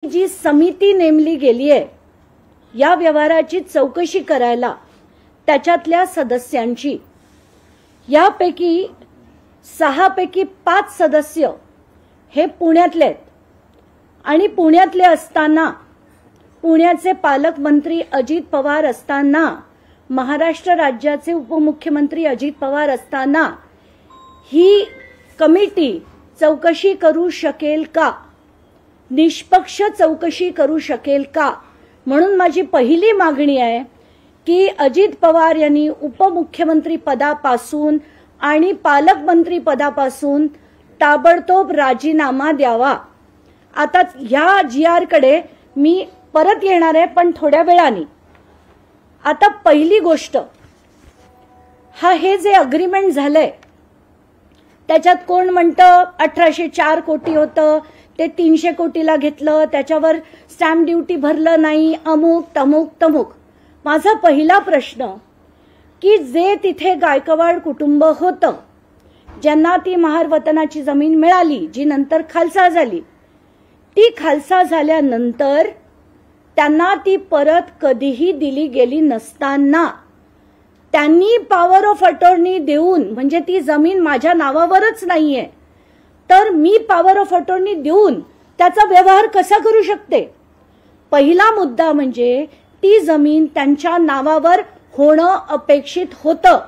जी समिती नेमली गेली आहे या व्यवहाराची चौकशी करायला त्याच्यातल्या सदस्यांची यापैकी 6 पैकी 5 सदस्य हे पुण्यातले आहेत आणि पुण्यातले असताना पुण्याचे पालकमंत्री अजित पवार असताना महाराष्ट्र राज्याचे उपमुख्यमंत्री अजित पवार असताना ही कमिटी चौकशी करू शकेल का, निष्पक्ष चौकशी करू शकेल का। म्हणून माझी पहिली मागणी आहे की अजित पवार यांनी उपमुख्यमंत्री पदापासून आणि पालकमंत्री पदापासून ताबडतोब राजीनामा द्यावा। आता ह्या GR कडे मी परत येणार आहे पण थोड्या वेळाने। आता पहिली गोष्ट, हे जे अग्रीमेंट झालंय त्याच्यात कोण म्हणतं 1804 कोटी होतं, ते 300 कोटीला घेतलं, त्याच्यावर स्टॅम्प ड्युटी भरलं नाही, अमुक तमुक तमुक। माझा पहिला प्रश्न की जे तिथे गायकवाड कुटुंब होतं, ज्यांना ती महार वतनाची जमीन मिळाली जी नंतर खालसा झाली, ती खालसा झाल्यानंतर त्यांना ती परत कधीही दिली गेली नसताना त्यांनी पॉवर ऑफ अटॉर्नी देऊन, म्हणजे ती जमीन माझ्या नावावरच नाहीये तर मी पॉवर ऑफ अटॉर्नी देऊन त्याचा व्यवहार कसा करू शकते। पहिला मुद्दा म्हणजे ती जमीन त्यांच्या नावावर होणं अपेक्षित होतं,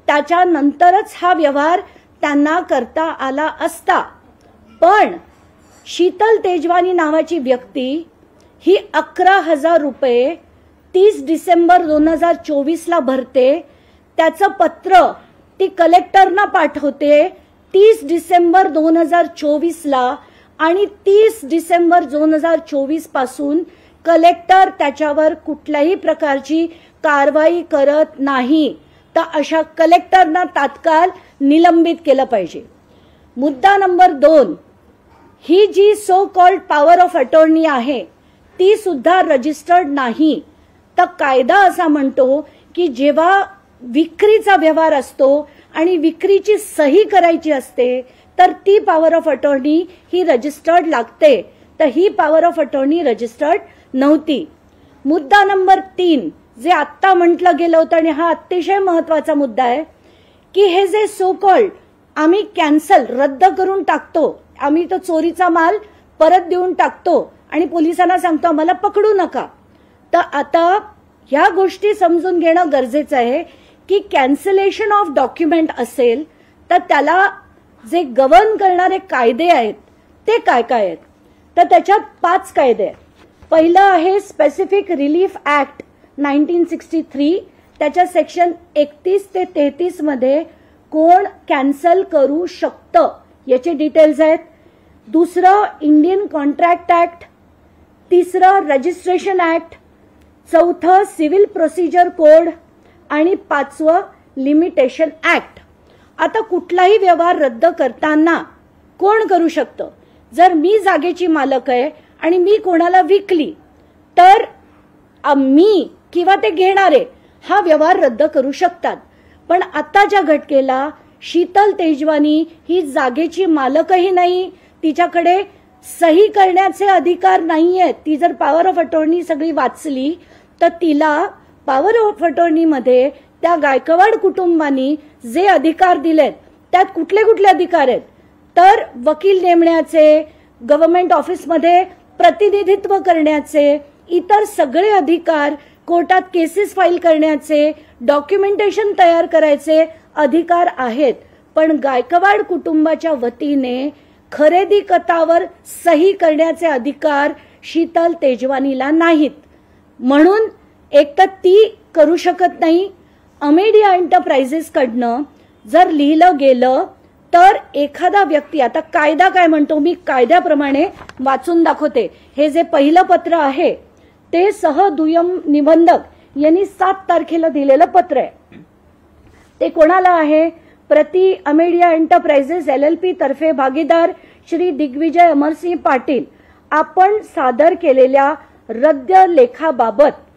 त्याच्यानंतरच हा व्यवहार त्यांना करता आला असता। पण शीतल तेजवानी नावाची व्यक्ती ही 11,000 रुपये 30 डिसेंबर 2024 ला भरते, त्याचं पत्र ती कलेक्टरना पाठवते 30 डिसेंबर 2024 ला आणि 30 डिसेंबर 2024 पासून कलेक्टर त्याच्यावर कुठल्याही प्रकारची कारवाई करत नाही। तर अशा कलेक्टरना तात्काळ निलंबित केलं पाहिजे। मुद्दा नंबर 2, ही जी so called power of attorney आहे ती सुद्धा रजिस्टर्ड नाही। तर कायदा असा म्हणतो की जेव्हा विक्रीचा व्यवहार असतो आणि विक्रीची सही करायची असते तर ती power of attorney he registered लागते, तर ही पॉवर ऑफ अटॉर्नी रजिस्टर्ड नव्हती। मुद्दा नंबर 3 जे आत्ता म्हटलं गेलं होतं आणि हा अतिशय महत्वाचा मुद्दा आहे की हे जे सो कॉल्ड आम्ही कॅन्सल रद्द करून टाकतो, आम्ही तो चोरीचा माल परत देऊन टाकतो आणि पोलिसांना सांगतो मला पकडू नका। तर आता ह्या गोष्टी समजून घेणं गरजेचं आहे की कॅन्सलेशन ऑफ डॉक्युमेंट असेल तर त्याला जे गव्हर्न करणारे कायदे आहेत ते काय काय आहेत। तर त्याच्यात 5 कायदे आहेत। पहिलं आहे स्पेसिफिक रिलीफ ऍक्ट 1963, त्याच्या सेक्शन 31 ते 33 मध्ये कोण कॅन्सल करू शकतं याचे डिटेल्स आहेत। दुसरं इंडियन कॉन्ट्रॅक्ट ऍक्ट, तिसरं रजिस्ट्रेशन ऍक्ट, चौथं सिव्हिल प्रोसिजर कोड आणि 5वं लिमिटेशन ऍक्ट। आता कुठलाही व्यवहार रद्द करताना कोण करू शकतं, जर मी जागेची मालक आहे आणि मी कोणाला विकली तर मी किंवा ते घेणारे हा व्यवहार रद्द करू शकतात। पण आताच्या घटनेला शीतल तेजवानी ही जागेची मालकही नाही, तिच्याकडे सही करण्याचे अधिकार नाहीयेत। ती जर पॉवर ऑफ अटॉर्नी सगळी वाचली तर तिला पॉवर ऑफ अटॉर्नी मध्ये त्या गायकवाड कुटुंबानी जे अधिकार दिलेत त्यात कुठले कुठले अधिकार आहेत तर वकील नेमण्याचे, गव्हर्नमेंट ऑफिसमध्ये प्रतिनिधित्व करण्याचे, इतर सगळे अधिकार, कोर्टात केसेस फाईल करण्याचे, डॉक्युमेंटेशन तयार करायचे अधिकार आहेत। पण गायकवाड कुटुंबाच्या वतीने खरेदी खतावर सही करण्याचे अधिकार शीतल तेजवानीला नाहीत, म्हणून एक तर ती करू शकत नाही। अमेडिया एंटरप्राइजेस कडनं जर लिहिलं गेलं तर एखादा व्यक्ती, आता कायदा काय म्हणतो मी कायद्याप्रमाणे वाचून दाखवते। हे जे पहिलं पत्र आहे ते दुय्यम निबंधक यांनी 7 तारखेला दिलेलं पत्र आहे। ते कोणाला आहे? प्रति अमेडिया एंटरप्राइजेस LLP तर्फे भागीदार श्री दिग्विजय अमरसिंह पाटील, आपण सादर केलेल्या रद्द लेखाबाबत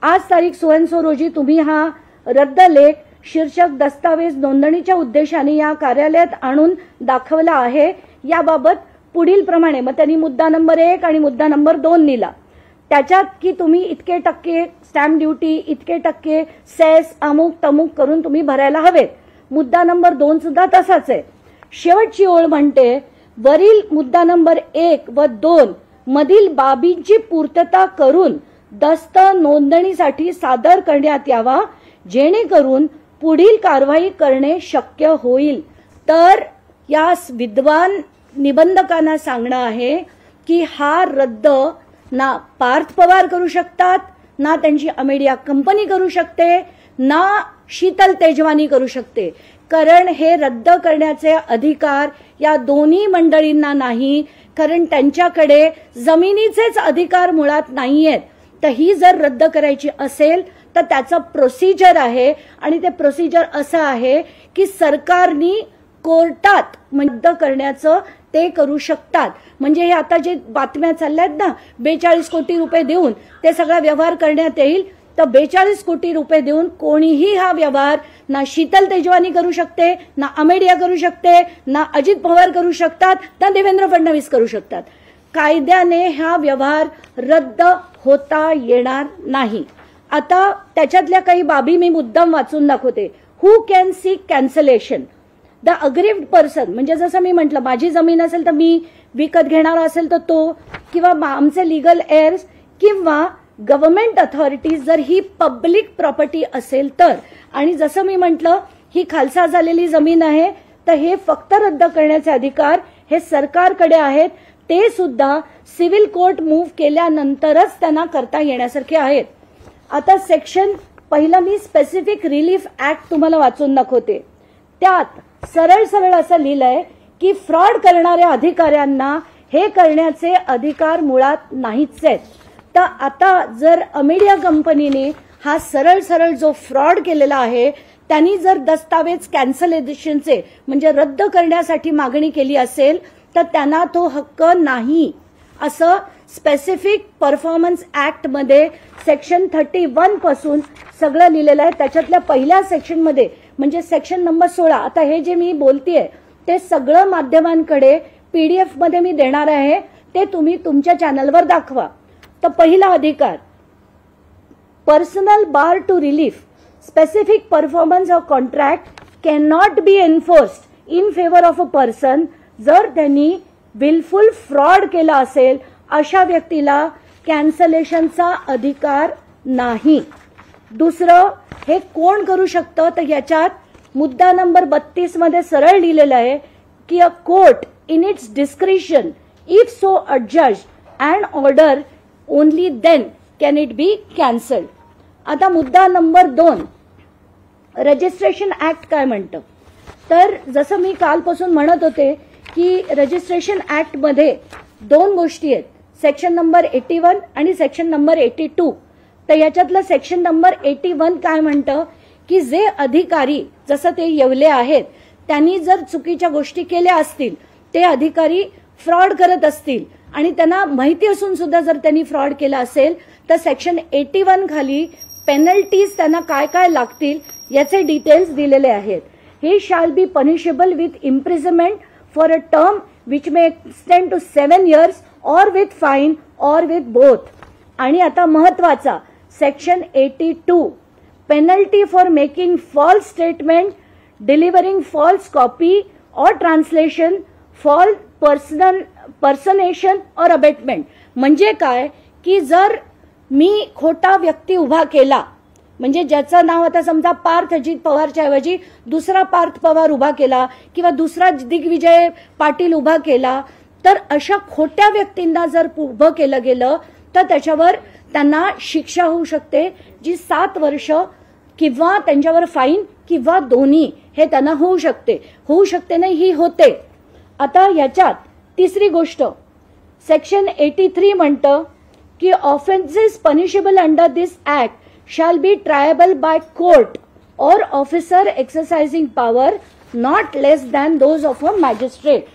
आज तारीख सो अँड सो रोजी तुम्ही हा रद्द लेख शीर्षक दस्तावेज नोंदणीच्या उद्देशाने या कार्यालयात आणून दाखवला आहे। याबाबत पुढील प्रमाणे, मग त्यांनी मुद्दा नंबर 1 आणि मुद्दा नंबर 2 लिहिला त्याच्यात की तुम्ही इतके टक्के स्टॅम्प ड्युटी, इतके टक्के सेस, अमुक तमुक करून तुम्ही भरायला हवेत. मुद्दा नंबर 2 सुद्धा तसाच आहे. शेवटची ओळ म्हणते वरील मुद्दा नंबर 1 व 2 मधील बाबींची पूर्तता करून दस्त नोंदणीसाठी सादर करण्यात यावा, जेणेकरून पुढील कारवाई करणे शक्य होईल. तर या विद्वान निबंधकांना सांगणं आहे की हा रद्द ना पार्थ पवार करू शकतात, ना त्यांची अमेडिया कंपनी करू शकते, ना शीतल तेजवानी करू शकते. कारण हे रद्द करण्याचे अधिकार या दोन्ही मंडळींना नाही, कारण त्यांच्याकडे जमिनीचेच अधिकार मुळात नाहीयेत. तर ही जर रद्द करायची असेल तर त्याचं प्रोसिजर आहे आणि ते प्रोसिजर असं आहे की सरकारनी कोर्टात रद्द करण्याचं ते करू शकतात. म्हणजे हे आता जे बातम्या चालल्यात ना 42 कोटी रुपये देऊन ते सगळा व्यवहार करण्यात येईल, तर 42 कोटी रुपये देऊन कोणीही हा व्यवहार ना शीतल तेजवानी करू शकते, ना अमेडिया करू शकते, ना अजित पवार करू शकतात, ना देवेंद्र फडणवीस करू शकतात. कायद्याने हा व्यवहार रद्द होता येणार नाही. आता त्याच्यातल्या काही बाबी मी मुद्दाम वाचून दाखवते. Who can sick cancellation? The aggrieved person, म्हणजे जसं मी म्हटलं माझी जमीन असेल तर मी विकत घेणारा असेल तर तो, किंवा आमचे लिगल एअर्स, किंवा गव्हर्नमेंट अथॉरिटीज जर ही पब्लिक प्रॉपर्टी असेल तर. आणि जसं मी म्हटलं ही खालसा झालेली जमीन आहे, तर हे फक्त रद्द करण्याचे अधिकार हे सरकारकडे आहेत. ते सुद्धा सिव्हिल कोर्ट मूव्ह केल्यानंतरच त्यांना करता येण्यासारखे आहेत. आता सेक्शन पहिलं मी स्पेसिफिक रिलीफ ऍक्ट तुम्हाला वाचून दाखवते. त्यात सरळ सरळ असं लिहिलंय की फ्रॉड करणाऱ्या अधिकाऱ्यांना हे करण्याचे अधिकार मुळात नाहीच आहेत. तर आता जर अमेडिया कंपनीने हा सरळ सरळ जो फ्रॉड केलेला आहे, त्यांनी जर दस्तावेज कॅन्सलेशनचे म्हणजे रद्द करण्यासाठी मागणी केली असेल तर त्यांना तो हक्क नाही, असं स्पेसिफिक परफॉर्मन्स ऍक्ट मध्ये सेक्शन 31 पासून सगळं लिहिलेलं आहे. त्याच्यातल्या पहिल्या सेक्शनमध्ये म्हणजे सेक्शन नंबर 16. आता हे जे मी बोलतेय ते सगळं माध्यमांकडे पीडीएफ मध्ये मी देणार आहे, ते तुम्ही तुमच्या चॅनलवर दाखवा. तर पहिला अधिकार, personal bar to relief specific performance of contract can not be enforced in favour of a person. जर त्यांनी विलफुल फ्रॉड केला असेल अशा व्यक्तीला कॅन्सलेशनचा अधिकार नाही. दुसरं, हे कोण करू शकतं? तर याच्यात मुद्दा नंबर 32 मध्ये सरळ लिहिलेलं आहे की a court in its discretion if so adjust and order only then can it be cancelled. आता मुद्दा नंबर 2, रजिस्ट्रेशन ऍक्ट काय म्हणतं? तर जसं मी कालपासून म्हणत होते की रजिस्ट्रेशन ऍक्ट मध्ये 2 गोष्टी आहेत, सेक्शन नंबर 81 आणि सेक्शन नंबर 82. तर याच्यातलं सेक्शन नंबर 81 काय म्हणतं की जे अधिकारी जसं ते येवले आहेत त्यांनी जर चुकीच्या गोष्टी केल्या असतील, ते अधिकारी फ्रॉड करत असतील आणि त्यांना माहिती असून सुद्धा जर त्यांनी फ्रॉड केला असेल तर सेक्शन 81 खाली पेनल्टीज त्यांना काय काय लागतील याचे डिटेल्स दिलेले आहेत. हे shall be punishable with imprisonment for a term which may extend to 7 years or with fine or with both. आणि आता महत्वाचा section 82, penalty for making false statement, delivering false copy or translation, false personation or abetment. म्हणजे काय की जर मी खोटा व्यक्ती उभा केला, म्हणजे ज्याचं नाव आता समजा पार्थ अजित पवारच्या ऐवजी दुसरा पार्थ पवार उभा केला किंवा दुसरा दिग्विजय पाटील उभा केला, तर अशा खोट्या व्यक्तींना जर उभं केलं गेलं तर त्याच्यावर त्यांना शिक्षा होऊ शकते, जी 7 वर्ष किंवा त्यांच्यावर फाईन किंवा दोन्ही हे त्यांना होऊ शकते नाही, ही होते. आता याच्यात तिसरी गोष्ट, सेक्शन 83 म्हणतं की offences punishable under this act shall be triable by court or officer exercising power not less than those of a magistrate.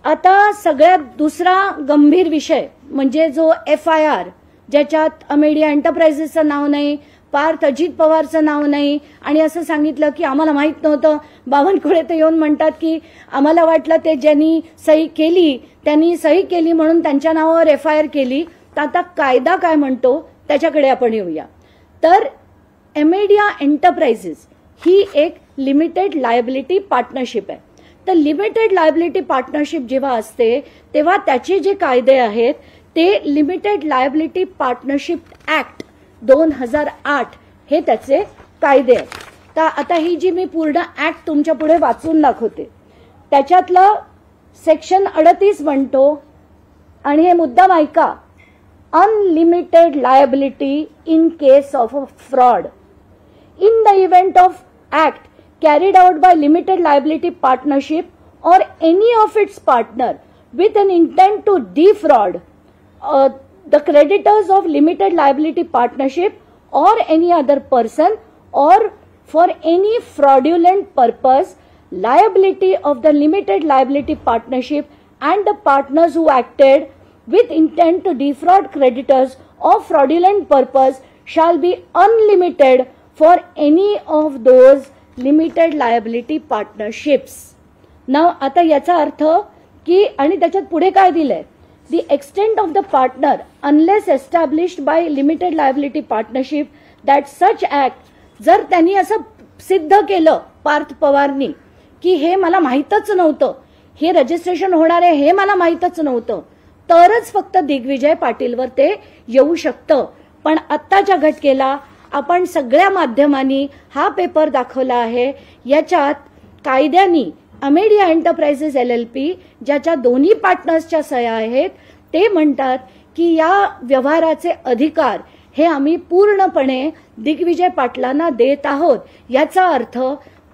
आता सगळ्यात दुसरा गंभीर विषय म्हणजे जो FIR, ज्याच्यात अमेडिया एंटरप्राइजेसचं नाव नाही, पार्थ अजित पवारचं नाव नाही आणि असं सांगितलं की आम्हाला माहित नव्हतं. बावनकुळे ते येऊन म्हणतात की आम्हाला वाटलं ते ज्यांनी सही केली त्यांनी सही केली म्हणून त्यांच्या नावावर FIR केली. तर आता कायदा काय म्हणतो त्याच्याकडे आपण येऊया. तर एमेडिया एंटरप्राइजेस ही एक लिमिटेड लायबिलिटी पार्टनरशिप आहे. तर लिमिटेड लायबिलिटी पार्टनरशिप जेव्हा असते तेव्हा त्याचे जे कायदे आहेत ते लिमिटेड लायबिलिटी पार्टनरशिप ऍक्ट 2008 हे त्याचे कायदे आहेत. तर आता ही जी मी पूर्ण ऍक्ट तुमच्या पुढे वाचून दाखवते त्याच्यातलं सेक्शन 38 म्हणतो आणि हे मुद्दाम ऐका, unlimited liability in case of a fraud. In the event of act carried out by limited liability partnership or any of its partner with an intent to defraud the creditors of limited liability partnership or any other person or for any fraudulent purpose, liability of the limited liability partnership and the partners who acted with intent to defraud creditors of fraudulent purpose shall be unlimited for any of those limited liability partnerships. Now आता याचा अर्थ की आणि त्याच्यात पुढे काय दिलंय, the extent of the partner unless established by limited liability partnership that such act, जर त्यांनी असं सिद्ध केलं पार्थ पवारनी की हे मला माहीतच नव्हतं, हे रजिस्ट्रेशन होणार आहे हे मला माहीतच नव्हतं, तरच फक्त दिग्विजय पाटीलवर ते येऊ शकतं. पण आत्ताच्या घटनेला आपण सगळ्या माध्यमांनी हा पेपर दाखवला आहे. याच्यात कायद्यानी अमेडिया एंटरप्राइजेस LLP ज्याच्या दोन्ही पार्टनर्सच्या सह्या आहेत ते म्हणतात की या व्यवहाराचे अधिकार हे आम्ही पूर्णपणे दिग्विजय पाटलांना देत आहोत. याचा अर्थ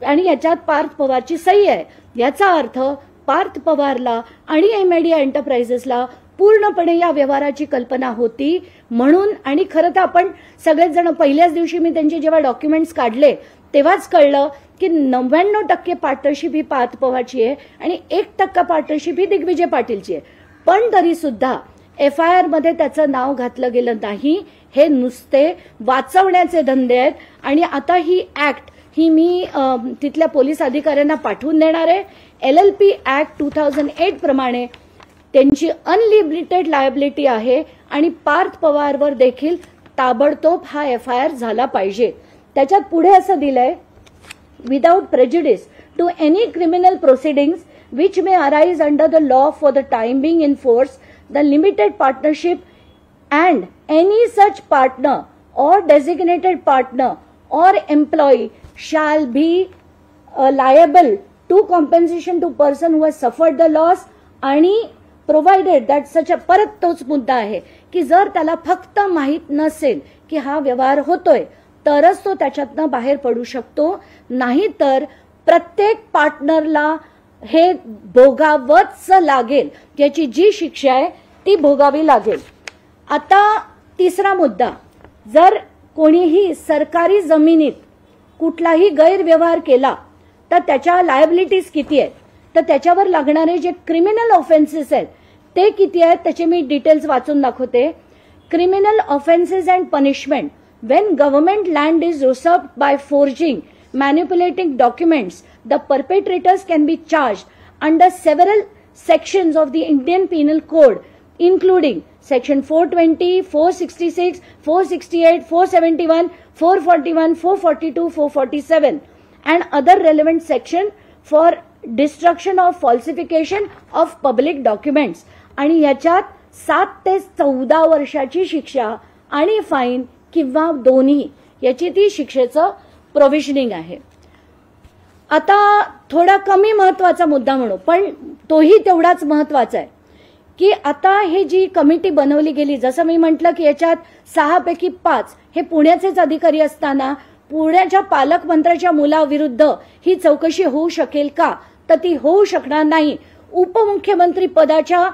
आणि याच्यात पार्थ पवारची सही आहे. याचा अर्थ पार्थ पवारला आणि अमेडिया एंटरप्राइजेसला पूर्णपणे या व्यवहाराची कल्पना होती म्हणून. आणि खरं तर आपण सगळेच जण पहिल्याच दिवशी मी त्यांचे जेव्हा डॉक्युमेंट्स काढले तेव्हाच कळलं की 99% पार्टनरशिप ही पार्थ पवारची आहे आणि 1% पार्टनरशिप ही दिग्विजय पाटीलची आहे. पण तरी सुद्धा FIR मध्ये त्याचं नाव घातलं गेलं नाही. हे नुसते वाचवण्याचे धंदे आहेत. आणि आता ही ऍक्ट ही मी तिथल्या पोलीस अधिकाऱ्यांना पाठवून देणार आहे. LLP ऍक्ट 2008 प्रमाणे त्यांची अनलिमिटेड लायबिलिटी आहे आणि पार्थ पवारवर देखील ताबडतोब हा FIR झाला पाहिजे. त्याच्यात पुढे असं दिलंय, without prejudice to any criminal proceedings which may arise under the law for the time being in force, the limited partnership and any such partner or designated partner or employee shall be liable to compensation to person who has suffered the loss आणि provided that such a परत तोच मुद्दा आहे की जर त्याला फक्त माहित नसेल की हा व्यवहार होतोय तरच तो त्याच्यातनं बाहेर पडू शकतो. नाहीतर प्रत्येक पार्टनरला हे भोगावंच लागेल. याची जी शिक्षा आहे ती भोगावी लागेल. आता तिसरा मुद्दा, जर कोणीही सरकारी जमिनीत कुठलाही गैरव्यवहार केला तर त्याच्या लायबिलिटीज किती आहेत, तर त्याच्यावर लागणारे जे क्रिमिनल ऑफेन्सेस आहेत ते किती आहेत त्याचे मी डिटेल्स वाचून दाखवते. Criminal offences and punishment when government land is usurped by forging, manipulating documents, the perpetrators can be charge under several sections of the Indian penal code including section 420, 466, 468, 471, 441, 442, 447 and other relevant section for destruction of falsification of public documents. आणि याच्यात 7 ते 14 वर्षाची शिक्षा आणि fine किंवा दोन्ही याची ती शिक्षेचं प्रोव्हिजनिंग आहे. आता थोडा कमी महत्वाचा मुद्दा म्हणू पण तोही तेवढाच महत्वाचा आहे की आता हे जी कमिटी बनवली गेली, जसं मी म्हटलं की याच्यात 6 पैकी 5 हे पुण्याचेच अधिकारी असताना पुण्याच्या पालकमंत्र्याच्या मुलाविरुद्ध ही चौकशी होऊ शकेल का, तर ती होऊ शकणार नाही. उपमुख्यमंत्री पदाच्या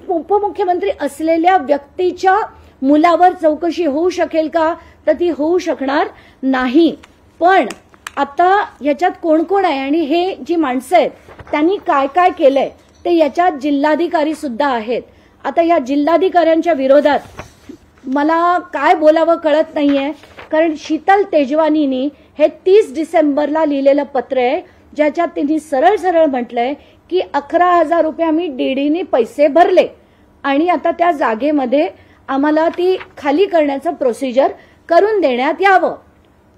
उपमुख्यमंत्री असलेल्या व्यक्तीच्या मुलावर चौकशी होऊ शकेल का, तर ती होऊ शकणार नाही. पण आता याच्यात कोण कोण आहे आणि हे जी माणसं आहेत त्यांनी काय काय केलंय ते याच्यात जिल्हाधिकारी सुद्धा आहेत. आता या जिल्हाधिकाऱ्यांच्या विरोधात मला काय बोलावं कळत नाहीये, कारण शीतल तेजवानीनी हे 30 डिसेंबरला लिहिलेलं पत्र आहे, ज्याच्यात त्यांनी सरळ सरळ म्हटलंय की 11,000 रुपये आम्ही डीडीने पैसे भरले आणि आता त्या जागेमध्ये आम्हाला ती खाली करण्याचं प्रोसिजर करून देण्यात यावं.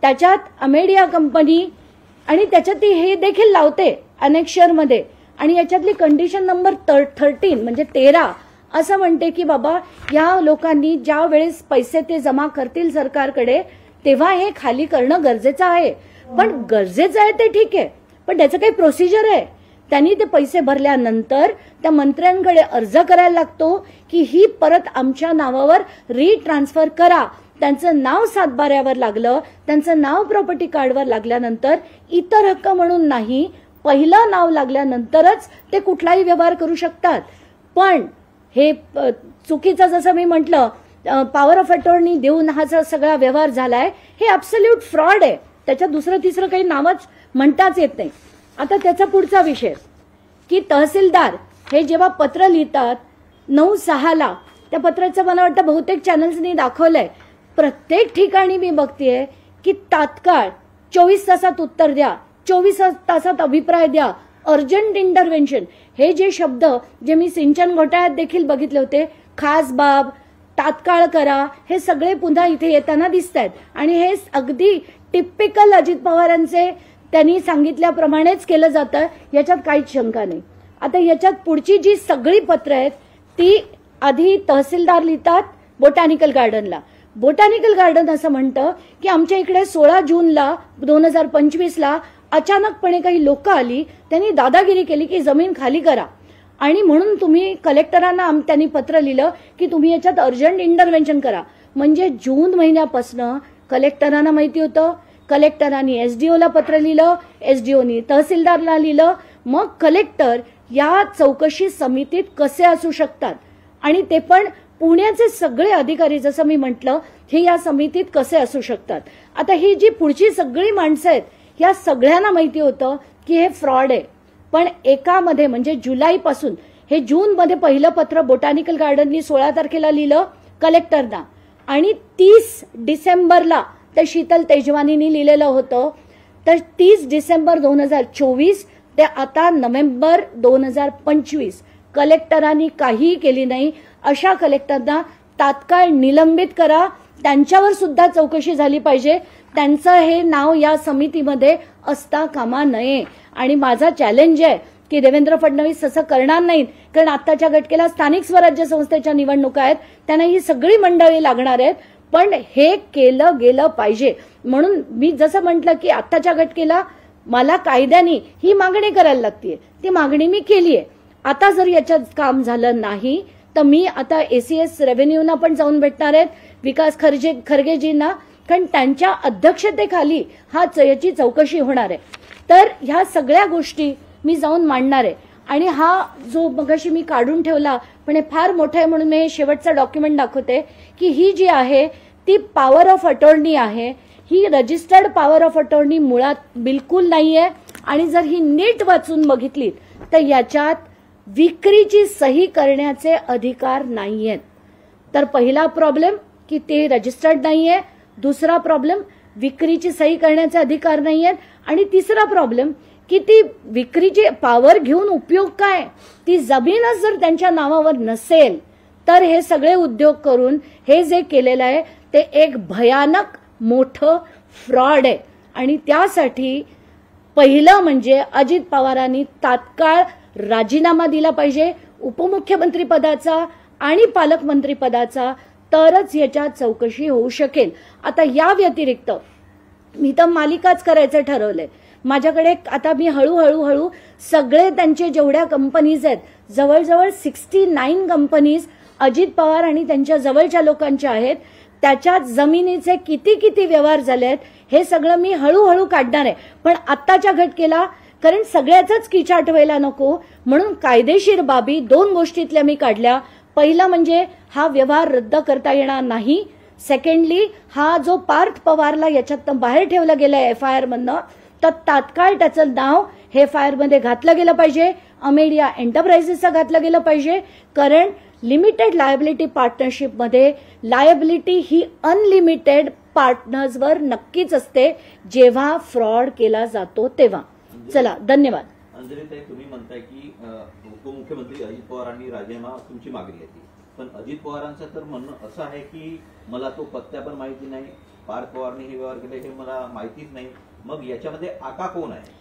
त्याच्यात अमेडिया कंपनी आणि त्याच्यात ती हे देखील लावते अनेक्शरमध्ये आणि याच्यातली कंडिशन नंबर 13 म्हणजे 13 असं म्हणते की बाबा या लोकांनी ज्या वेळेस पैसे ते जमा करतील सरकारकडे तेव्हा हे खाली करणं गरजेचं आहे. पण गरजेचं आहे ते ठीक आहे, पण त्याचं काही प्रोसिजर आहे. त्यांनी ते पैसे भरल्यानंतर त्या मंत्र्यांकडे अर्ज करायला लागतो की ही परत आमच्या नावावर रिट्रान्सफर करा. त्यांचं नाव सातबाऱ्यावर लागलं, त्यांचं नाव प्रॉपर्टी कार्डवर लागल्यानंतर इतर हक्क म्हणून नाही, पहिलं नाव लागल्यानंतरच ते कुठलाही व्यवहार करू शकतात. पण हे चुकीचं जसं मी म्हटलं पॉवर ऑफ अटॉर्नी देऊन हा सगळा व्यवहार झालाय, हे ॲब्सोल्यूट फ्रॉड आहे. त्याच्यात दुसरं तिसरं काही नावच म्हणताच येत नाही. आता त्याचा पुढचा विषय की तहसीलदार हे जेव्हा पत्र लिहितात 9/6ला, त्या पत्राचं मला वाटतं बहुतेक चॅनल्सनी दाखवलंय. प्रत्येक ठिकाणी मी बघतेय की तात्काळ 24 तासात उत्तर द्या, 24 तासात अभिप्राय द्या, अर्जंट इंटरव्हेन्शन, हे जे शब्द जे मी सिंचन घोटाळ्यात देखील बघितले होते, खास बाब, तात्काळ करा, हे सगळे पुन्हा इथे येताना दिसत आहेत. आणि हे अगदी टिपिकल अजित पवारांचे त्यांनी सांगितल्याप्रमाणेच केलं जातं, याच्यात काहीच शंका नाही. आता याच्यात पुढची जी सगळी पत्र आहेत ती आधी तहसीलदार लिहितात बोटॅनिकल गार्डनला. बोटॅनिकल गार्डन असं म्हणतं की आमच्या इकडे 16 जूनला 2025ला अचानकपणे काही लोक आली, त्यांनी दादागिरी केली की जमीन खाली करा आणि म्हणून तुम्ही कलेक्टरांना त्यांनी पत्र लिहिलं की तुम्ही याच्यात अर्जंट इंटरव्हेन्शन करा. म्हणजे जून महिन्यापासून कलेक्टरांना माहिती होतं, कलेक्टरांनी एसडीओला पत्र लिहिलं, एसडीओनी तहसीलदारला लिहिलं, मग कलेक्टर या चौकशी समितीत कसे असू शकतात आणि ते पण पुण्याचे सगळे अधिकारी, जसं मी म्हटलं, हे या समितीत कसे असू शकतात. आता ही जी पुढची सगळी माणसं आहेत या सगळ्यांना माहिती होतं की हे फ्रॉड आहे. पण एकामध्ये म्हणजे जुलैपासून हे जूनमध्ये पहिलं पत्र बोटॅनिकल गार्डननी 16 तारखेला लिहिलं कलेक्टरना आणि 30 डिसेंबरला ते शीतल तेजवानीनी लिहिलेलं होतं. तर 30 डिसेंबर 2024 ते आता नोव्हेंबर 2025 कलेक्टरांनी काहीही केली नाही. अशा कलेक्टरना तात्काळ निलंबित करा, त्यांच्यावर सुद्धा चौकशी झाली पाहिजे, त्यांचं हे नाव या समितीमध्ये असता कामा नये. आणि माझा चॅलेंज आहे की देवेंद्र फडणवीस असं करणार नाहीत, कारण आताच्या घटकेला स्थानिक स्वराज्य संस्थेच्या निवडणुका आहेत, त्यांना ही सगळी मंडळी लागणार आहेत. पण हे केलं गेलं पाहिजे. म्हणून मी जसं म्हटलं की आताच्या घटकेला मला कायद्याने ही मागणी करायला लागते, ती मागणी मी केली आहे. आता जर याच्यात काम झालं नाही तर मी आता एसीएस रेव्हेन्यूना पण जाऊन भेटणार आहेत, विकास खरगेजींना, कारण त्यांच्या अध्यक्षतेखाली याची चौकशी होणार आहे. तर ह्या सगळ्या गोष्टी मी जाऊन मांडणार आहे. आणि हा जो मगाशी मी काढून ठेवला पण हे फार मोठं आहे म्हणून मी हे शेवटचं डॉक्युमेंट दाखवते की ही जी आहे ती पॉवर ऑफ अटॉर्नी आहे. ही रजिस्टर्ड पॉवर ऑफ अटॉर्नी मुळात बिलकुल नाहीये आणि जर ही नीट वाचून बघितली तर याच्यात विक्रीची सही करण्याचे अधिकार नाहीयेत. तर पहिला प्रॉब्लेम की ते रजिस्टर्ड नाहीये, दुसरा प्रॉब्लेम विक्रीची सही करण्याचे अधिकार नाहीयेत आणि तिसरा प्रॉब्लेम की ती विक्रीची पॉवर घेऊन उपयोग काय, ती जमीनच जर त्यांच्या नावावर नसेल तर हे सगळे उद्योग करून हे जे केलेलं आहे ते एक भयानक मोठं फ्रॉड आहे. आणि त्यासाठी पहिलं म्हणजे अजित पवारांनी तात्काळ राजीनामा दिला पाहिजे उपमुख्यमंत्री पदाचा आणि पालकमंत्री पदाचा, तरच याच्यात चौकशी होऊ शकेल. आता या व्यतिरिक्त मी तर मालिकाच करायचं ठरवलंय. माझ्याकडे आता मी हळूहळू सगळे त्यांचे जेवढ्या कंपनीज आहेत, जवळजवळ 69 कंपनीज अजित पवार आणि त्यांच्या जवळच्या लोकांच्या आहेत, त्याच्यात जमिनीचे किती व्यवहार झाले आहेत हे सगळं मी हळूहळू काढणार आहे. पण आत्ताच्या घटकेला कारण सगळ्याच किचाट व्हायला नको म्हणून कायदेशीर बाबी 2 गोष्टीतल्या मी काढल्या. पहिला म्हणजे हा व्यवहार रद्द करता येणार नाही. सेकंडली हा जो पार्थ पवारला याच्यात बाहेर ठेवलं गेलंय FIR मधनं, तर तात्काळ त्याचं नाव हे FIR मध्ये घातलं गेलं पाहिजे, अमेडिया एंटरप्राइजेसचं घातलं गेलं पाहिजे. कारण लिमिटेड लायबिलिटी पार्टनरशिपमध्ये लायबिलिटी ही अनलिमिटेड पार्टनर्सवर नक्कीच असते जेव्हा फ्रॉड केला जातो तेव्हा. चला, धन्यवाद. अंजलीताई, तुम्ही म्हणताय की उपमुख्यमंत्री अजित पवारांनी राजीनामा तुमची मागणी आहे, पण अजित पवारांचं तर म्हणणं असं आहे की मला तो पत्ता पण माहिती नाही, पार्थ पवारने हे व्यवहार केले हे मला माहितीच नाही. मग याच्यामध्ये आका कोण आहे?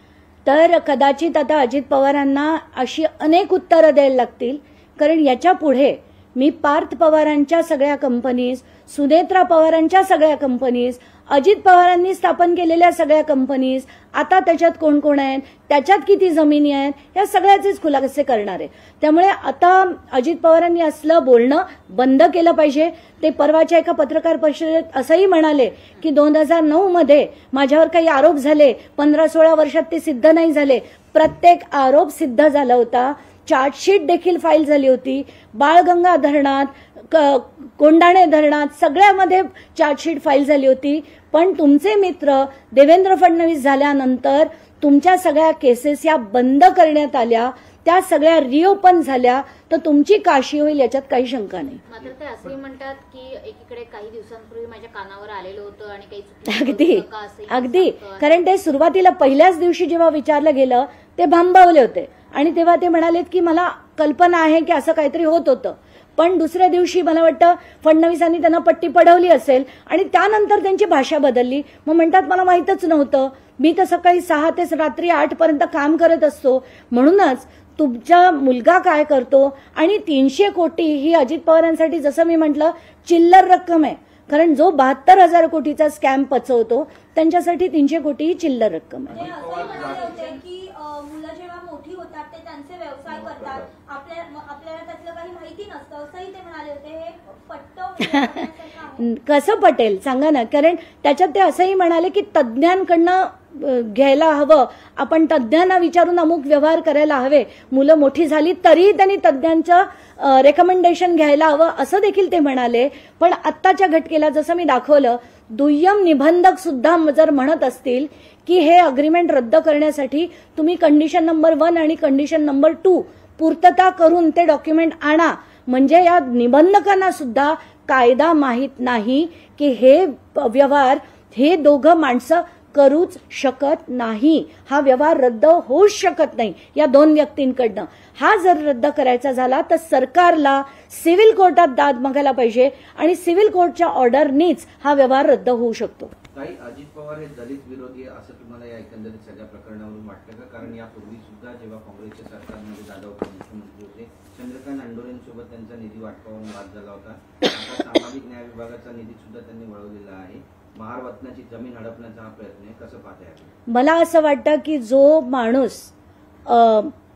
तर कदाचित आता अजित पवारांना अशी अनेक उत्तरं द्यायला लागतील, कारण याच्या पुढे मी पार्थ पवारांच्या सगळ्या कंपनीज, सुनेत्रा पवारांच्या सगळ्या कंपनीज, अजित पवारांनी स्थापन केलेल्या सगळ्या कंपनीज, आता त्याच्यात कोण कोण आहेत, त्याच्यात किती जमिनी आहेत, या सगळ्याचेच खुलासे करणार आहे. त्यामुळे आता अजित पवारांनी असलं बोलणं बंद केलं पाहिजे. ते परवाच्या एका पत्रकार परिषदेत असंही म्हणाले की 2009 मध्ये माझ्यावर काही आरोप झाले, 15-16 वर्षात ते सिद्ध नाही झाले. प्रत्येक आरोप सिद्ध झाला होता. चार्जशीट देखील फाईल झाली होती. बाळगंगा धरणात, कोंडाणे धरणात सगळ्यामध्ये चार्जशीट फाईल झाली होती. पण तुमचे मित्र देवेंद्र फडणवीस झाल्यानंतर तुमच्या सगळ्या केसेस या बंद करण्यात आल्या, त्या सगळ्या रिओपन झाल्या, तर तुमची काशी होईल याच्यात काही शंका नाही. मात्र ते असंही म्हणतात की एकीकडे काही दिवसांपूर्वी माझ्या कानावर आलेलं होतं आणि काही अगदी कारण ते सुरुवातीला पहिल्याच दिवशी जेव्हा विचारलं गेलं ते भांबावले होते आणि तेव्हा ते म्हणालेत की मला कल्पना आहे की असं काहीतरी होत होतं. पण दुसऱ्या दिवशी मला वाटतं फडणवीसांनी त्यांना पट्टी पडवली असेल आणि त्यानंतर त्यांची भाषा बदलली. मग म्हणतात मला माहीतच नव्हतं, मी तर सकाळी 6 ते रात्री 8 पर्यंत काम करत असतो. म्हणूनच तुमचा मुलगा काय करतो आणि 300 कोटी ही अजित पवारांसाठी जसं मी म्हटलं चिल्लर रक्कम आहे, कारण जो 72,000 कोटीचा स्कॅम पचवतो त्यांच्यासाठी 300 कोटी ही चिल्लर रक्कम आहे. मुलं जेव्हा मोठी होतात ते त्यांचे व्यवसाय करतात, आपल्याला त्यातलं काही माहिती नसतं असंही ते म्हणाले होते. हे पटतं कसं पटेल सांगा ना, कारण त्याच्यात ते असंही म्हणाले की तज्ज्ञांकडनं घ्यायला हवं, आपण तज्ज्ञांना विचारून अमुक व्यवहार करायला हवे. मुलं मोठी झाली तरीही त्यांनी तज्ज्ञांचं रेकमेंडेशन घ्यायला हवं असं देखील ते म्हणाले. पण आत्ताच्या घटकेला जसं मी दाखवलं, दुय्यम निबंधक सुद्धा जर म्हणत असतील की हे अग्रीमेंट रद्द करण्यासाठी तुम्ही कंडिशन नंबर 1 आणि कंडिशन नंबर 2 पूर्तता करून ते डॉक्युमेंट आणा, म्हणजे या निबंधकांना सुद्धा कायदा माहीत नाही की हे व्यवहार हे दोघं माणसं करूच शकत नाही. हा व्यवहार रद्द होऊच शकत नाही या 2 व्यक्तींकडनं. हा जर रद्द करायचा झाला तर सरकारला सिव्हिल कोर्टात दाद मागायला पाहिजे आणि सिव्हिल कोर्टच्या ऑर्डरनीच हा व्यवहार रद्द होऊ शकतो. काही अजित पवार हे दलित विरोधी असं तुम्हाला या एकंदरीत सगळ्या प्रकरणावरून वाटतं का? कारण यापूर्वी सुद्धा जेव्हा काँग्रेसच्या सरकारमध्ये दादा उपमुख्यमंत्री होते, चंद्रकांत नांडोरेंसोबत त्यांचा निधी वाटपावरून वाद झाला होता. आता सामाजिक न्याय विभागाचा निधी सुद्धा त्यांनी वळवलेला आहे. महारवतनाची जमीन हडपण्याचा हा प्रयत्न आहे, कसं पाहताय? मला असं वाटतं की जो माणूस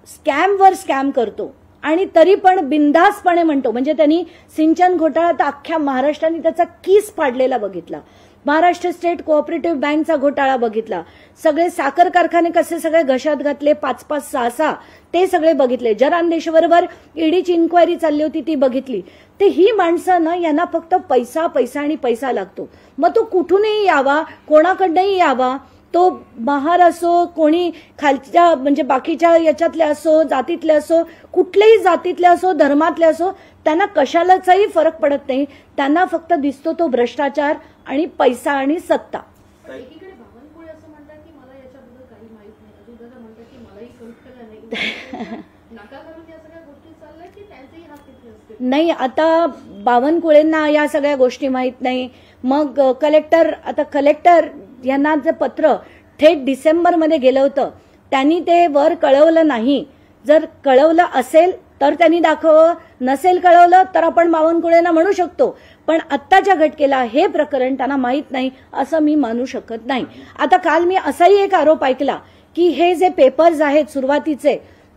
स्कॅमवर स्कॅम करतो आणि तरी पण बिनधास्तपणे म्हणतो, म्हणजे त्यांनी सिंचन घोटाळा तर अख्ख्या महाराष्ट्राने त्याचा कीस पाडलेला बघितला, महाराष्ट्र स्टेट कोऑपरेटिव्ह बँकचा घोटाळा बघितला, सगळे साखर कारखाने कसे सगळे घशात घातले 5-5, 6-6 ते सगळे बघितले, जरांदेशवरवर ईडीची इन्क्वायरी चालली होती ती बघितली. ते ही माणसं ना, यांना फक्त पैसा पैसा आणि पैसा लागतो. मग तो कुठूनही यावा, कोणाकडनंही यावा, तो महार असो, कोणी खालच्या म्हणजे बाकीच्या याच्यातले असो, जातीतले असो, कुठल्याही जातीतले असो, धर्मातले असो, त्यांना कशालाचाही फरक पडत नाही. त्यांना फक्त दिसतो तो भ्रष्टाचार आणि पैसा आणि सत्ता. एकीकडे बावनकुळे असं म्हणतात की मला याच्याबद्दल काही माहित नाही, अजितदादा म्हणतात की मलाही कल्पना नाही. नाका करून या सगळ्या गोष्टी चालल्या की त्यांचेही हात तिथे असतील? नाही, आता बावनकुळेंना या सगळ्या गोष्टी माहित नाही. मग कलेक्टर यांना जे पत्र थेट डिसेंबरमध्ये गेलं होतं, त्यांनी ते वर कळवलं नाही. जर कळवलं असेल तर त्यांनी दाखवावं, नसेल कळवलं तर आपण बावनकुळेंना म्हणू शकतो. पण आत्ताच्या घटकेला हे प्रकरण त्यांना माहीत नाही असं मी मानू शकत नाही. आता काल मी असाही एक आरोप ऐकला की हे जे पेपर्स आहेत सुरुवातीचे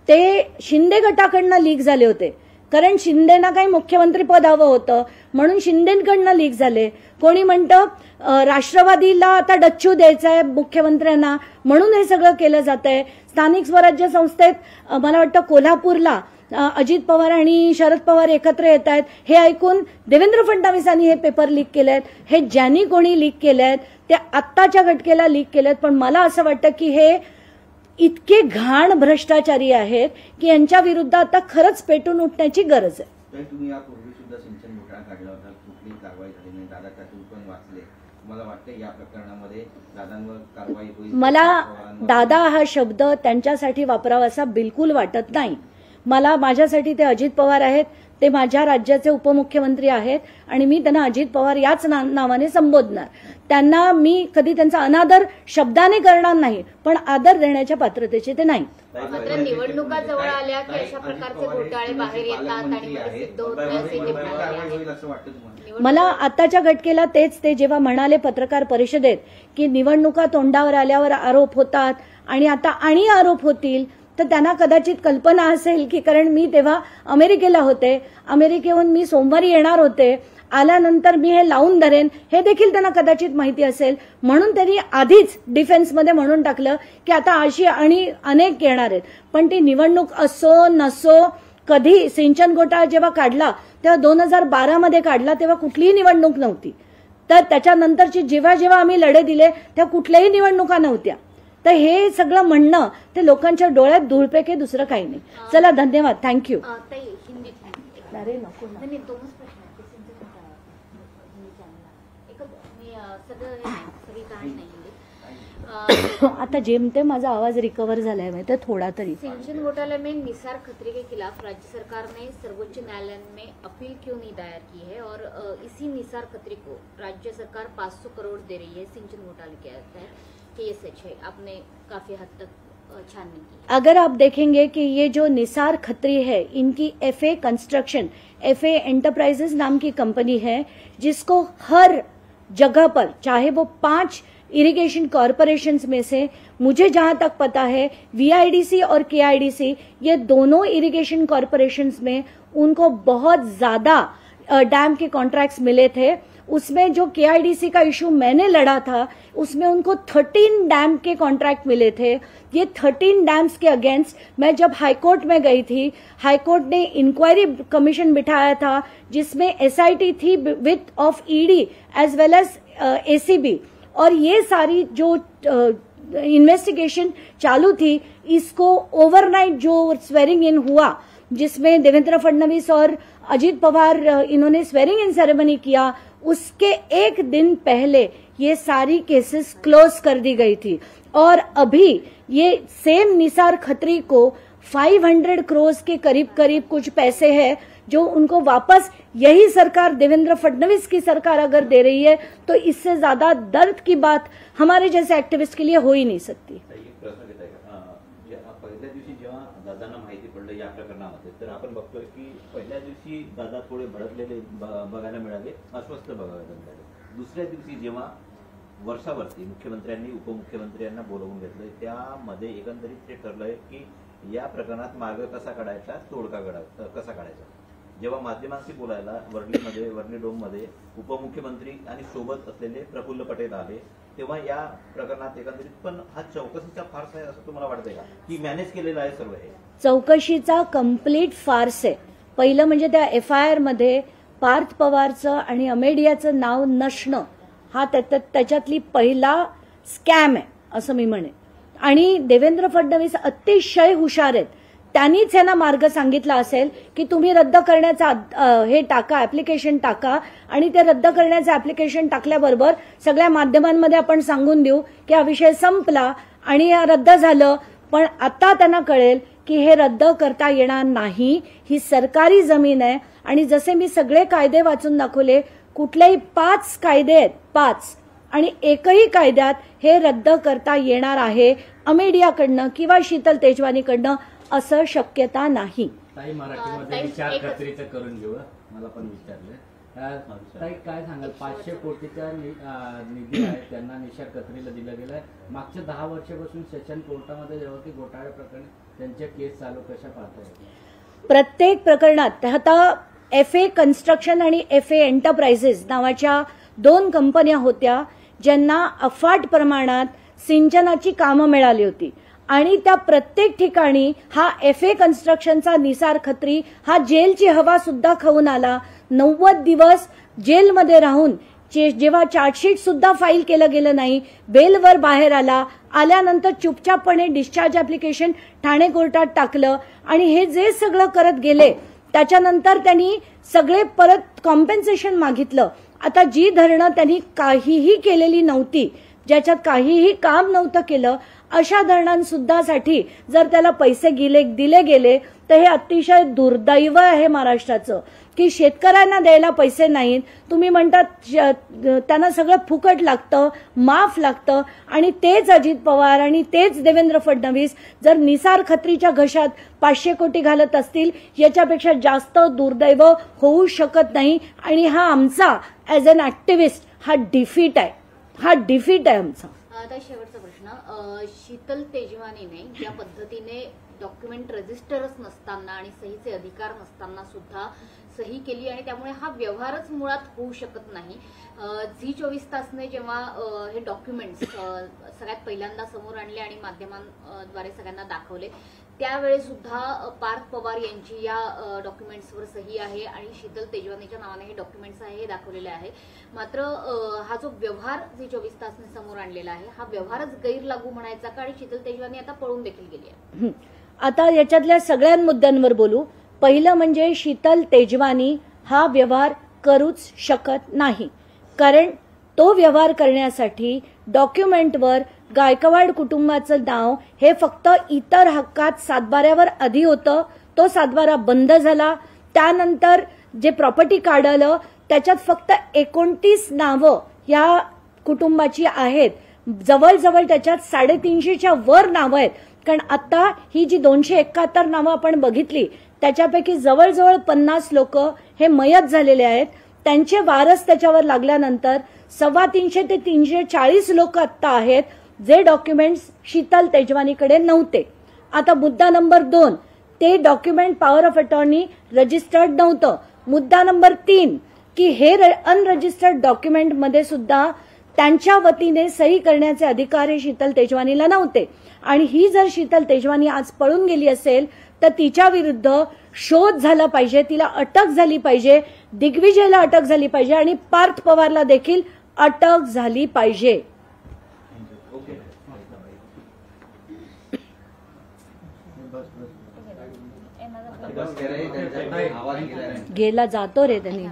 ते शिंदे गटाकडनं लीक झाले होते, कारण शिंदेना काही मुख्यमंत्री पद हवं होतं म्हणून शिंदेकडनं लीक झाले. कोणी म्हणतं राष्ट्रवादीला आता डच्चू द्यायचा आहे मुख्यमंत्र्यांना म्हणून हे सगळं केलं जात आहे. स्थानिक स्वराज्य संस्थेत मला वाटतं कोल्हापूरला अजित पवार आणि शरद पवार एकत्र येत आहेत हे ऐकून देवेंद्र फडणवीसांनी हे पेपर लीक केलेत. हे ज्यांनी कोणी लीक केलेत ते आत्ताच्या घटकेला लीक केलेत. पण मला असं वाटतं की हे इतके घाण भ्रष्टाचारी आहेत की यांच्या विरुद्ध आता खरंच पेटून उठण्याची गरज आहे. तर तुम्ही यापूर्वी सुद्धा सिंचन घोटाळा काढला होता, कुठलीही कारवाई झाली नाही, दादा त्यातून पण वाचले. मला वाटतं या प्रकरणामध्ये दादांवर कारवाई होईल? मला दादा हा शब्द त्यांच्यासाठी वापरावासा बिलकुल वाटत नाही. मला माझ्यासाठी ते अजित पवार आहेत, ते माझ्या राज्याचे उपमुख्यमंत्री आहेत आणि मी त्यांना अजित पवार याच नावाने संबोधणार. त्यांना मी कधी त्यांचा अनादर शब्दाने करणार नाही, पण आदर देण्याच्या पात्रतेचे ते नाही. मात्र निवडणुका जवळ आल्या की अशा प्रकारचे घोटाळे बाहेर येतात आणि सिद्ध होत नाही असे ते म्हणाले. मला आताच्या घटकेला तेच ते जेव्हा म्हणाले पत्रकार परिषदेत की निवडणुका तोंडावर आल्यावर आरोप होतात आणि आता आणि आरोप होतील, तर त्यांना कदाचित कल्पना असेल की कारण मी तेव्हा अमेरिकेला होते, अमेरिकेहून मी सोमवारी येणार होते, आल्यानंतर मी हे लावून धरेन हे देखील त्यांना कदाचित माहिती असेल, म्हणून त्यांनी आधीच डिफेन्समध्ये म्हणून टाकलं की आता अशी आणि अनेक येणार आहेत. पण ती निवडणूक असो नसो, कधी सिंचन घोटाळा जेव्हा काढला तेव्हा 2012 मध्ये काढला, तेव्हा कुठलीही निवडणूक नव्हती. तर त्याच्यानंतरची जेव्हा जेव्हा आम्ही लढे दिले तेव्हा कुठल्याही निवडणुका नव्हत्या. तर हे सगळं म्हणणं ते लोकांच्या डोळ्यात धूळपेके, दुसरं काही नाही. चला, धन्यवाद, थँक्यू. ताई, हिंदीत अरे नको ना. नाही, दोनच प्रश्न आहेत. ते सिंचन घोटाळा, हिंदी चॅनलला. एकच मी सगळं हे नाही, सगळी कहाणी नाही हिंदी. आता जेमते माझा आवाज रिकवर झालाय माहिती, थोडा तरी. सिंचन घोटाले में निसार खत्री के खिलाफ राज्य सरकार ने सर्वोच्च न्यायालय में अपील क्यों नहीं दायर की है और इसी निसार खत्री को राज्य सरकार 500 करोड़ दे रही है सिंचन घोटाले के तहत, कि ये सच है? आपने काफी हद तक छानबीन की. अगर आप देखेंगे कि ये जो निसार खत्री है, इनकी FA कंस्ट्रक्शन, FA एंटरप्राइजेज नाम की कंपनी है, जिसको हर जगह पर, चाहे वो 5 इरिगेशन कॉरपोरेशंस में से, मुझे जहां तक पता है VIDC और KIDC, ये दोनों इरिगेशन कॉरपोरेशंस में उनको बहुत ज्यादा डैम के कॉन्ट्रैक्ट्स मिले थे. उसमें जो KIDC का इशू मैंने लड़ा था, उसमें उनको 13 डैम के कॉन्ट्रैक्ट मिले थे. ये 13 डैम्स के अगेंस्ट मैं जब हाईकोर्ट में गई थी, हाईकोर्ट ने इंक्वायरी कमीशन बिठाया था जिसमें SIT थी with of ED as well as ACB, और ये सारी जो इन्वेस्टिगेशन चालू थी, इसको ओवरनाइट जो स्वेरिंग इन हुआ, जिसमें देवेंद्र फडणवीस और अजित पवार इन्होंने स्वेरिंग इन सेरेमनी किया, उसके एक दिन पहले ये सारी केसेस क्लोज कर दी गई थी. और अभी ये सेम निसार खत्री को 500 करोड़ के करीब करीब कुछ पैसे हैं जो उनको वापस यही सरकार, देवेंद्र फडणवीस की सरकार अगर दे रही है, तो इससे ज्यादा दर्द की बात हमारे जैसे एक्टिविस्ट के लिए हो ही नहीं सकती. प्रश्न घेताय का? पहिल्या दिवशी जेव्हा दादांना माहिती पडलं या प्रकरणामध्ये, तर आपण बघतोय की पहिल्या दिवशी दादा थोडे भडकलेले बघायला मिळाले, अस्वस्थ बघायला मिळाले. दुसऱ्या दिवशी जेव्हा वर्षावरती मुख्यमंत्र्यांनी उपमुख्यमंत्र्यांना बोलवून घेतलंय, त्यामध्ये एकंदरीत ते ठरलंय की या प्रकरणात मार्ग कसा काढायचा, तोडगा कसा काढायचा. जेव्हा माध्यमांशी बोलायला वर्ली डोममध्ये उपमुख्यमंत्री आणि सोबत असलेले प्रफुल्ल पटेल आले, तेव्हा या प्रकरणात एकंदरीत पण हा चौकशीचा फार्स आहे असं तुम्हाला वाटतंय का, की मॅनेज केलेलं आहे सर्व? हे चौकशीचा कम्प्लीट फार्स आहे. पहिलं म्हणजे त्या FIR मध्ये पार्थ पवारचं आणि अमेडियाचं नाव नसणं हा त्याच्यातली पहिला स्कॅम आहे असं मी म्हणेन. आणि देवेंद्र फडणवीस अतिशय हुशार आहेत. त्यांनीच यांना मार्ग सांगितला असेल की तुम्ही रद्द करण्याचा हे टाका, ऍप्लिकेशन टाका, आणि ते रद्द करण्याचं ऍप्लिकेशन टाकल्याबरोबर सगळ्या माध्यमांमध्ये आपण सांगून देऊ की हा विषय संपला आणि रद्द झालं. पण आता त्यांना कळेल की हे रद्द करता येणार नाही. ही सरकारी जमीन आहे आणि जसे मी सगळे कायदे वाचून दाखवले, कुठलेही 5 कायदे आहेत, 5, आणि एकही कायद्यात हे रद्द करता येणार आहे अमेडियाकडनं किंवा शीतल तेजवानीकडनं असं शक्यता नाही. ताई, मराठीमध्ये निसार खत्रीचं करून घेऊ. मला पण विचारलं ताई, काय सांगाल? 500 कोटीचा निधी आहे, त्यांना निसार खत्रीला दिला गेलाय. मागच्या 10 वर्षापासून सेशन कोर्टामध्ये जेव्हा घोटाळ्या प्रकरणी त्यांच्या केस चालू, कशा पाहताय? प्रत्येक प्रकरणात आता FA कन्स्ट्रक्शन आणि FA एंटरप्राइजेस नावाच्या 2 कंपन्या होत्या ज्यांना अफाट प्रमाणात सिंचनाची कामं मिळाली होती, आणि त्या प्रत्येक ठिकाणी हा FA कन्स्ट्रक्शनचा निसार खत्री हा जेलची हवा सुद्धा खाऊन आला. 90 दिवस जेलमध्ये राहून जेव्हा चार्जशीट सुद्धा फाईल केलं गेलं नाही, बेलवर बाहेर आल्यानंतर चुपचापपणे डिस्चार्ज ऍप्लिकेशन ठाणे कोर्टात टाकलं, आणि हे जे सगळं करत गेले त्याच्यानंतर त्यांनी सगळे परत कॉम्पेन्सेशन मागितलं. आता जी धरणं त्यांनी काहीही केलेली नव्हती, ज्याच्यात काहीही काम नव्हतं केलं, अशा धरणांसुद्धासाठी जर त्याला पैसे दिले गेले तर हे अतिशय दुर्दैव आहे महाराष्ट्राचं, की शेतकऱ्यांना द्यायला पैसे नाहीत. तुम्ही म्हणतात त्यांना सगळं फुकट लागतं, माफ लागतं, आणि तेच अजित पवार आणि तेच देवेंद्र फडणवीस जर निसार खत्रीच्या घशात 500 कोटी घालत असतील, याच्यापेक्षा जास्त दुर्दैव होऊ शकत नाही. आणि हा आमचा ऍज अन ऍक्टिव्हिस्ट हा डिफीट आहे आमचा. आता शेवटचा प्रश्न, शीतल तेजवानीने ज्या पद्धतीने डॉक्युमेंट रजिस्टरच नसताना आणि सहीचे अधिकार नसताना सुद्धा सही केली आणि त्यामुळे हा व्यवहारच मुळात होऊ शकत नाही. झी 24 तासने जेव्हा हे डॉक्युमेंट्स सगळ्यात पहिल्यांदा समोर आणले आणि माध्यमांद्वारे सगळ्यांना दाखवले, त्यावेळी सुद्धा पार्थ पवार यांची या डॉक्युमेंट्सवर सही आहे आणि शीतल तेजवानीच्या नावाने हे डॉक्युमेंट्स आहे हे दाखवलेले आहे. मात्र हा जो व्यवहार झी 24 तासने समोर आणलेला आहे, हा व्यवहारच गैरलागू म्हणायचा का? आणि शीतल तेजवानी आता पळून देखील गेली आहे. आता याच्यातल्या सगळ्या मुद्द्यांवर बोलू. पहिलं म्हणजे शीतल तेजवानी हा व्यवहार करूच शकत नाही, कारण तो व्यवहार करण्यासाठी डॉक्युमेंटवर गायकवाड कुटुंबाचं नाव हे फक्त इतर हक्कात सातबाऱ्यावर आधी होतं. तो सातबारा बंद झाला. त्यानंतर जे प्रॉपर्टी कार्ड आलं त्याच्यात फक्त 29 नावं या कुटुंबाची आहेत. जवळजवळ त्याच्यात 350च्या वर नावं आहेत, कारण आता ही जी 271 नावं आपण बघितली त्याच्यापैकी जवळजवळ 50 लोक हे मयत झालेले आहेत. त्यांचे वारस त्याच्यावर लागल्यानंतर 350 ते 340 लोक आत्ता आहेत जे डॉक्युमेंट्स शीतल तेजवानीकडे नव्हते. आता मुद्दा नंबर 2, ते document power of attorney registered नव्हतं. मुद्दा नंबर 3, की हे अनरजिस्टर्ड डॉक्युमेंटमध्ये सुद्धा त्यांच्या वतीने सही करण्याचे अधिकार हे शीतल तेजवानीला नव्हते. आणि ही जर शीतल तेजवानी आज पळून गेली असेल तर तिच्या विरुद्ध शोध झाला पाहिजे, तिला अटक झाली पाहिजे, दिग्विजयला अटक झाली पाहिजे आणि पार्थ पवारला देखील अटक झाली पाहिजे. गेला जातो रे त्यांनी.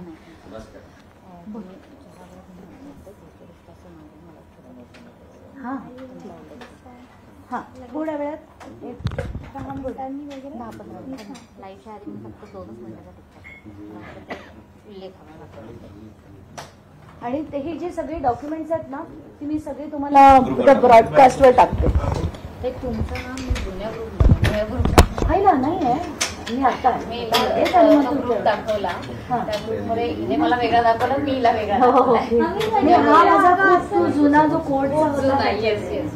हा थोड्या वेळात 10-15 लाईव्हच्या आधी फक्त 2 मिनिटाचा उल्लेख हवा. आणि ते हे जे सगळे डॉक्युमेंट्स आहेत ना, ती मी सगळे तुम्हाला ब्रॉडकास्टवर टाकते. ते तुमचं नाव मी जुन्या ग्रुप आहे ना? नाही आहे, मी आता ग्रुप दाखवला, त्या ग्रुपमध्ये हिने मला वेगळा दाखवला, मी हिला वेगळा दाखवला. हा माझा जुना जो कोड जुना. Yes yes.